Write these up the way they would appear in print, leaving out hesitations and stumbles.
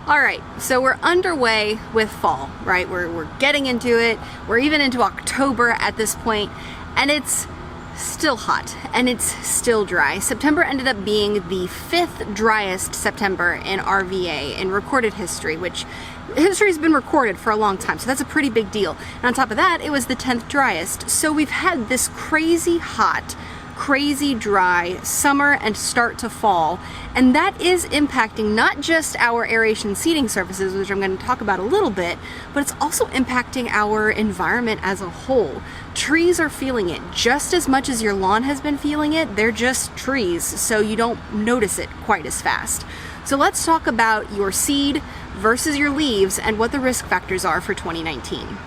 All right, so we're underway with fall, right? We're getting into it. We're even into October at this point, and it's still hot and it's still dry. September ended up being the 5th driest September in RVA in recorded history, which history has been recorded for a long time, so that's a pretty big deal. And on top of that, it was the 10th driest. So we've had this crazy hot, crazy dry summer and start to fall, and that is impacting not just our aeration seating surfaces, which I'm going to talk about a little bit, but it's also impacting our environment as a whole. Trees are feeling it just as much as your lawn has been feeling it. They're just trees, so you don't notice it quite as fast. So let's talk about your seed versus your leaves and what the risk factors are for 2019.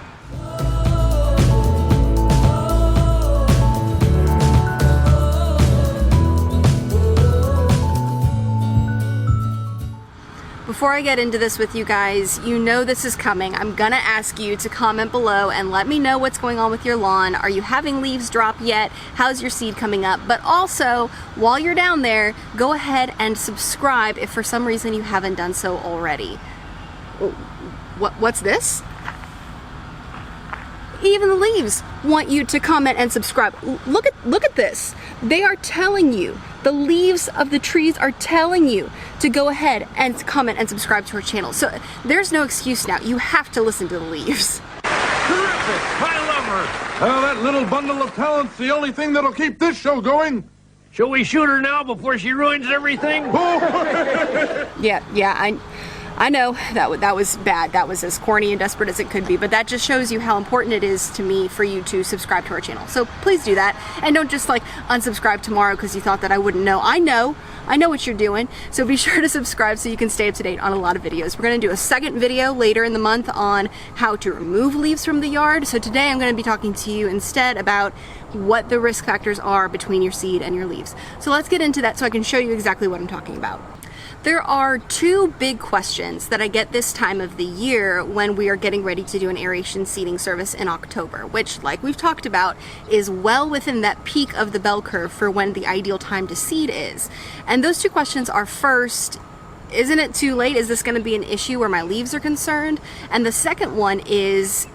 Before I get into this with you guys, you know this is coming. I'm gonna ask you to comment below and let me know what's going on with your lawn. Are you having leaves drop yet? How's your seed coming up? But also, while you're down there, go ahead and subscribe if for some reason you haven't done so already. What's this? Even the leaves want you to comment and subscribe. Look at this. They are telling you, the leaves of the trees are telling you to go ahead and comment and subscribe to our channel. So there's no excuse now. You have to listen to the leaves. Terrific! I love her! Oh, that little bundle of talent's the only thing that'll keep this show going. Shall we shoot her now before she ruins everything? Yeah, I know that was bad. That was as corny and desperate as it could be, but that just shows you how important it is to me for you to subscribe to our channel. So please do that, and don't just like unsubscribe tomorrow because you thought that I wouldn't know. I know what you're doing, so be sure to subscribe so you can stay up to date on a lot of videos. We're going to do a second video later in the month on how to remove leaves from the yard. So today I'm going to be talking to you instead about what the risk factors are between your seed and your leaves. So let's get into that so I can show you exactly what I'm talking about. There are two big questions that I get this time of the year when we are getting ready to do an aeration seeding service in October, which, like we've talked about, is well within that peak of the bell curve for when the ideal time to seed is. And those two questions are, first, isn't it too late? Is this going to be an issue where my leaves are concerned? And the second one is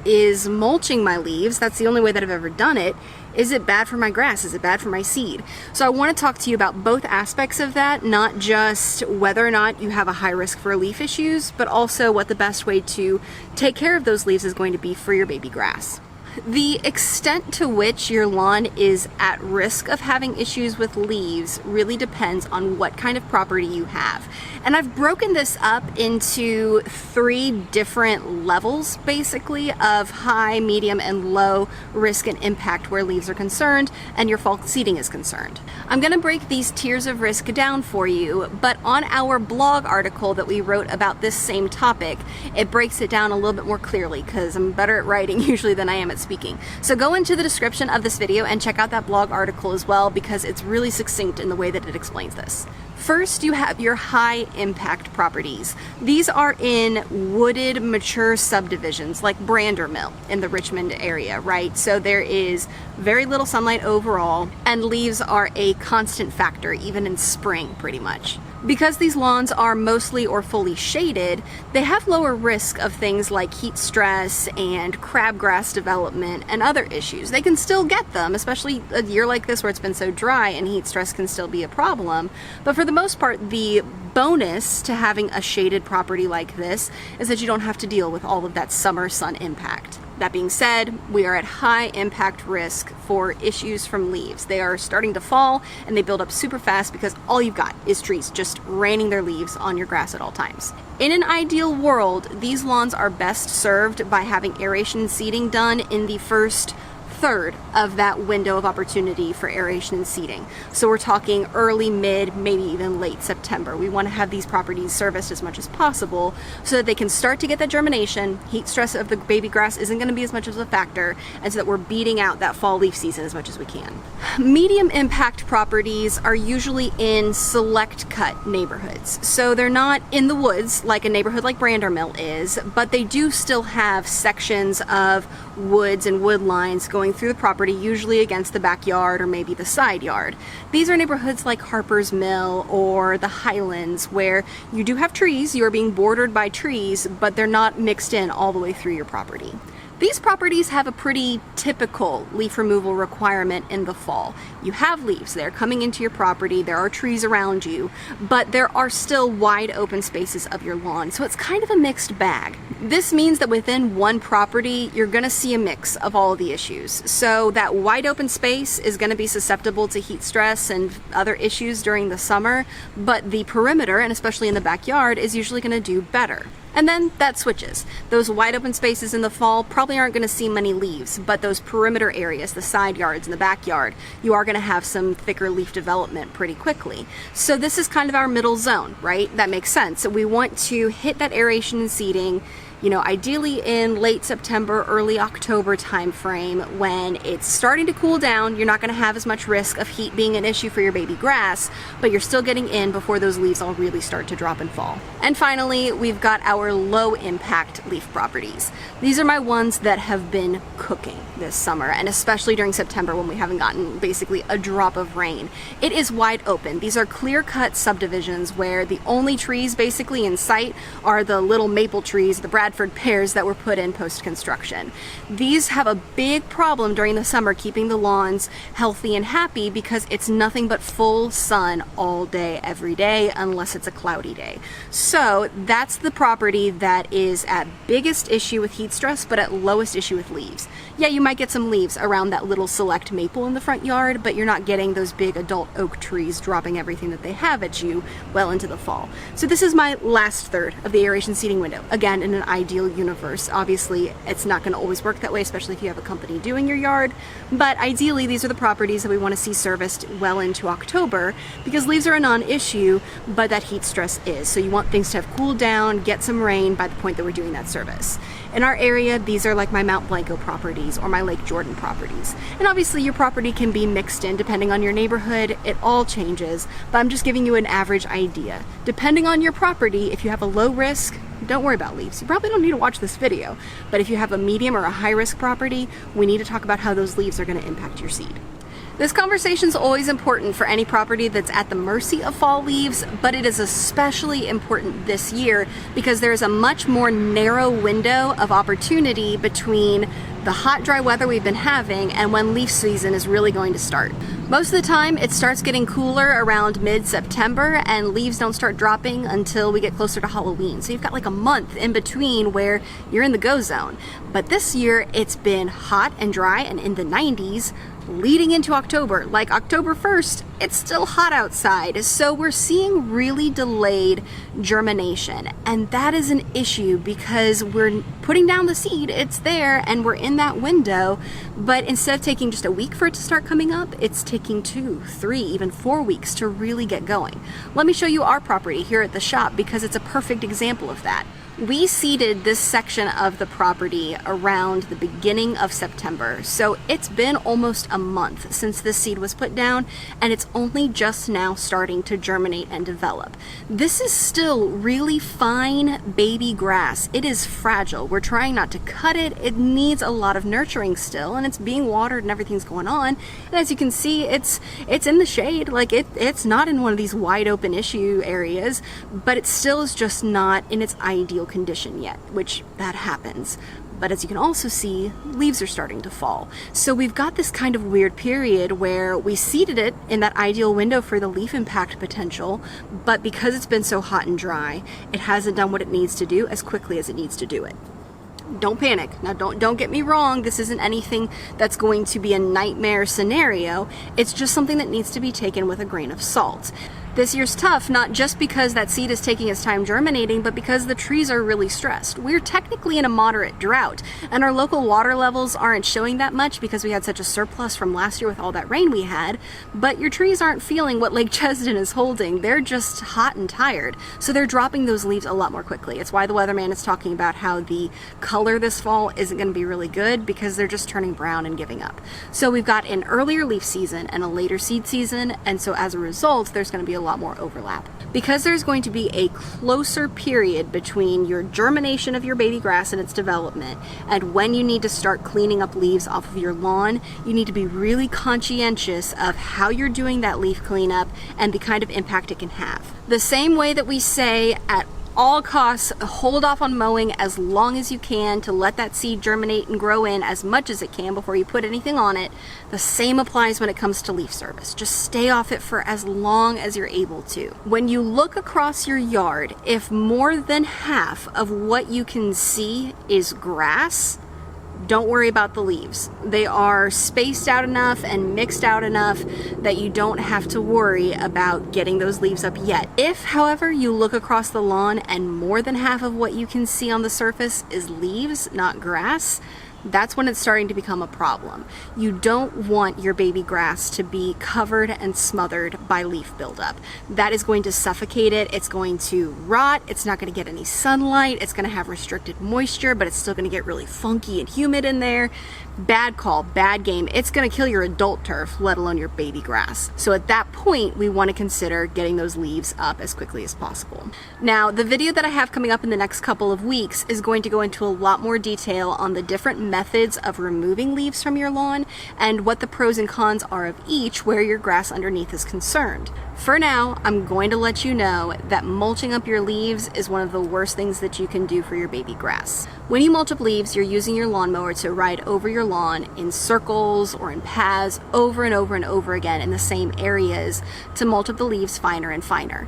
mulching my leaves, that's the only way that I've ever done it, is it bad for my grass? Is it bad for my seed? So I want to talk to you about both aspects of that, not just whether or not you have a high risk for leaf issues, but also what the best way to take care of those leaves is going to be for your baby grass. The extent to which your lawn is at risk of having issues with leaves really depends on what kind of property you have. And I've broken this up into 3 different levels, basically, of high, medium, and low risk and impact where leaves are concerned and your fall seeding is concerned. I'm going to break these tiers of risk down for you, but on our blog article that we wrote about this same topic, it breaks it down a little bit more clearly because I'm better at writing usually than I am at speaking. So go into the description of this video and check out that blog article as well, because it's really succinct in the way that it explains this. First, you have your high impact properties. These are in wooded, mature subdivisions like Brander Mill in the Richmond area, right? So there is very little sunlight overall, and leaves are a constant factor, even in spring, pretty much. Because these lawns are mostly or fully shaded, they have lower risk of things like heat stress and crabgrass development and other issues. They can still get them, especially a year like this where it's been so dry and heat stress can still be a problem. But for the most part, the bonus to having a shaded property like this is that you don't have to deal with all of that summer sun impact. That being said, we are at high impact risk for issues from leaves. They are starting to fall and they build up super fast because all you've got is trees just raining their leaves on your grass at all times. In an ideal world, these lawns are best served by having aeration seeding done in the first third of that window of opportunity for aeration and seeding. So we're talking early, mid, maybe even late September. We want to have these properties serviced as much as possible so that they can start to get that germination. Heat stress of the baby grass isn't going to be as much of a factor, and so that we're beating out that fall leaf season as much as we can. Medium impact properties are usually in select cut neighborhoods. So they're not in the woods like a neighborhood like Brander Mill is, but they do still have sections of woods and wood lines going through the property, usually against the backyard or maybe the side yard. These are neighborhoods like Harper's Mill or the Highlands, where you do have trees, you are being bordered by trees, but they're not mixed in all the way through your property. These properties have a pretty typical leaf removal requirement in the fall. You have leaves, they're coming into your property, there are trees around you, but there are still wide open spaces of your lawn, so it's kind of a mixed bag. This means that within one property, you're gonna see a mix of all of the issues. So that wide open space is gonna be susceptible to heat stress and other issues during the summer, but the perimeter, and especially in the backyard, is usually gonna do better. And then that switches. Those wide open spaces in the fall probably aren't going to see many leaves, but those perimeter areas, the side yards and the backyard, you are going to have some thicker leaf development pretty quickly. So this is kind of our middle zone, right? That makes sense. We want to hit that aeration and seeding, you know, ideally in late September, early October timeframe, when it's starting to cool down. You're not going to have as much risk of heat being an issue for your baby grass, but you're still getting in before those leaves all really start to drop and fall. And finally, we've got our low impact leaf properties. These are my ones that have been cooking this summer, and especially during September when we haven't gotten basically a drop of rain. It is wide open. These are clear-cut subdivisions where the only trees basically in sight are the little maple trees, the Bradford pears that were put in post-construction. These have a big problem during the summer keeping the lawns healthy and happy because it's nothing but full sun all day, every day, unless it's a cloudy day. So that's the property that is at biggest issue with heat stress, but at lowest issue with leaves. Yeah, you might get some leaves around that little select maple in the front yard, but you're not getting those big adult oak trees dropping everything that they have at you well into the fall. So this is my last third of the aeration seeding window. Again, in an ideal universe. Obviously, it's not going to always work that way, especially if you have a company doing your yard, but ideally these are the properties that we want to see serviced well into October, because leaves are a non-issue, but that heat stress is. So you want things to have cooled down, get some rain by the point that we're doing that service. In our area, these are like my Mount Blanco properties or my Lake Jordan properties. And obviously your property can be mixed in depending on your neighborhood. It all changes, but I'm just giving you an average idea. Depending on your property, if you have a low risk, don't worry about leaves. You probably don't need to watch this video, but if you have a medium or a high risk property, we need to talk about how those leaves are going to impact your seed. This conversation is always important for any property that's at the mercy of fall leaves, but it is especially important this year because there is a much more narrow window of opportunity between the hot, dry weather we've been having and when leaf season is really going to start. Most of the time, it starts getting cooler around mid-September and leaves don't start dropping until we get closer to Halloween. So you've got like a month in between where you're in the go zone. But this year, it's been hot and dry and in the 90s leading into October. Like October 1st, it's still hot outside. So we're seeing really delayed germination. And that is an issue because we're putting down the seed, it's there, and we're in that window. But instead of taking just a week for it to start coming up, it's taking 2, 3, even 4 weeks to really get going. Let me show you our property here at the shop because it's a perfect example of that. We seeded this section of the property around the beginning of September, so it's been almost a month since this seed was put down, and it's only just now starting to germinate and develop. This is still really fine baby grass. It is fragile. We're trying not to cut it. It needs a lot of nurturing still, and it's being watered and everything's going on. And as you can see, it's in the shade. Like it's not in one of these wide open issue areas, but it still is just not in its ideal condition yet, which that happens. But as you can also see, leaves are starting to fall. So we've got this kind of weird period where we seeded it in that ideal window for the leaf impact potential, but because it's been so hot and dry, it hasn't done what it needs to do as quickly as it needs to do it. Don't panic. Now don't get me wrong, this isn't anything that's going to be a nightmare scenario. It's just something that needs to be taken with a grain of salt. This year's tough, not just because that seed is taking its time germinating, but because the trees are really stressed. We're technically in a moderate drought, and our local water levels aren't showing that much because we had such a surplus from last year with all that rain we had, but your trees aren't feeling what Lake Chesden is holding. They're just hot and tired, so they're dropping those leaves a lot more quickly. It's why the weatherman is talking about how the color this fall isn't going to be really good because they're just turning brown and giving up. So we've got an earlier leaf season and a later seed season, and so as a result, there's going to be a lot more overlap. Because there's going to be a closer period between your germination of your baby grass and its development and when you need to start cleaning up leaves off of your lawn, you need to be really conscientious of how you're doing that leaf cleanup and the kind of impact it can have. The same way that we say at all costs, hold off on mowing as long as you can to let that seed germinate and grow in as much as it can before you put anything on it. The same applies when it comes to leaf service. Just stay off it for as long as you're able to. When you look across your yard, if more than half of what you can see is grass, don't worry about the leaves. They are spaced out enough and mixed out enough that you don't have to worry about getting those leaves up yet. If, however, you look across the lawn and more than half of what you can see on the surface is leaves, not grass, that's when it's starting to become a problem. You don't want your baby grass to be covered and smothered by leaf buildup. That is going to suffocate it. It's going to rot. It's not going to get any sunlight. It's going to have restricted moisture, but it's still going to get really funky and humid in there. Bad call, bad game. It's going to kill your adult turf, let alone your baby grass. So at that point, we want to consider getting those leaves up as quickly as possible. Now, the video that I have coming up in the next couple of weeks is going to go into a lot more detail on the different methods of removing leaves from your lawn and what the pros and cons are of each where your grass underneath is concerned. For now, I'm going to let you know that mulching up your leaves is one of the worst things that you can do for your baby grass. When you mulch up leaves, you're using your lawnmower to ride over your lawn in circles or in paths over and over and over again in the same areas to mulch up the leaves finer and finer.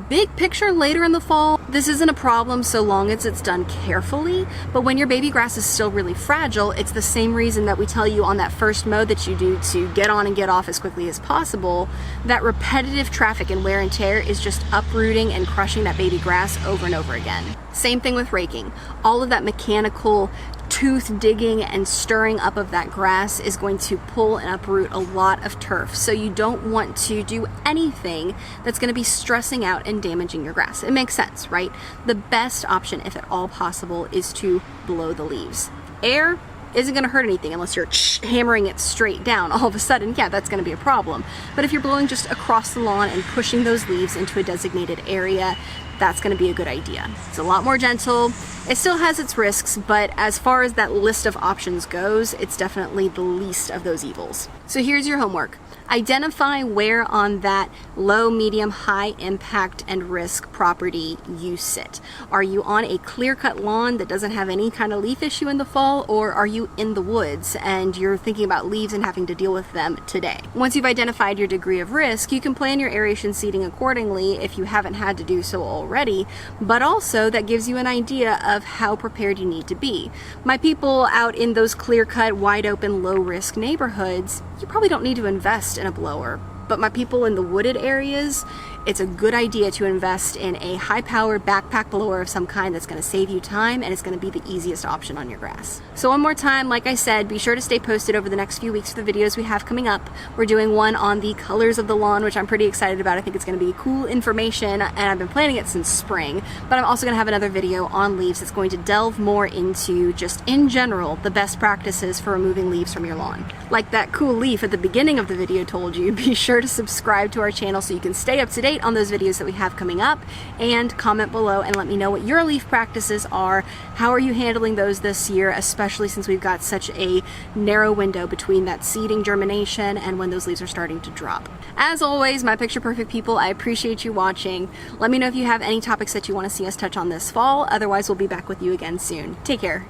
Big picture later in the fall, this isn't a problem so long as it's done carefully, but when your baby grass is still really fragile, it's the same reason that we tell you on that first mow that you do to get on and get off as quickly as possible. That repetitive traffic and wear and tear is just uprooting and crushing that baby grass over and over again. Same thing with raking. All of that mechanical tooth digging and stirring up of that grass is going to pull and uproot a lot of turf. So you don't want to do anything that's going to be stressing out and damaging your grass. It makes sense, right? The best option, if at all possible, is to blow the leaves. Air isn't going to hurt anything unless you're hammering it straight down. All of a sudden, yeah, that's going to be a problem. But if you're blowing just across the lawn and pushing those leaves into a designated area, that's going to be a good idea. It's a lot more gentle. It still has its risks, but as far as that list of options goes, it's definitely the least of those evils. So here's your homework. Identify where on that low, medium, high impact and risk property you sit. Are you on a clear-cut lawn that doesn't have any kind of leaf issue in the fall, or are you in the woods and you're thinking about leaves and having to deal with them today? Once you've identified your degree of risk, you can plan your aeration seeding accordingly if you haven't had to do so already, but also that gives you an idea of how prepared you need to be. My people out in those clear-cut, wide-open, low-risk neighborhoods, you probably don't need to invest in a blower. But my people in the wooded areas, it's a good idea to invest in a high-powered backpack blower of some kind that's going to save you time and it's going to be the easiest option on your grass. So one more time, like I said, be sure to stay posted over the next few weeks for the videos we have coming up. We're doing one on the colors of the lawn, which I'm pretty excited about. I think it's going to be cool information, and I've been planning it since spring. But I'm also going to have another video on leaves that's going to delve more into, just in general, the best practices for removing leaves from your lawn. Like that cool leaf at the beginning of the video told you, be sure to subscribe to our channel so you can stay up to date on those videos that we have coming up, and comment below and let me know what your leaf practices are. How are you handling those this year, especially since we've got such a narrow window between that seeding germination and when those leaves are starting to drop. As always, my picture perfect people, I appreciate you watching. Let me know if you have any topics that you want to see us touch on this fall. Otherwise, we'll be back with you again soon. Take care.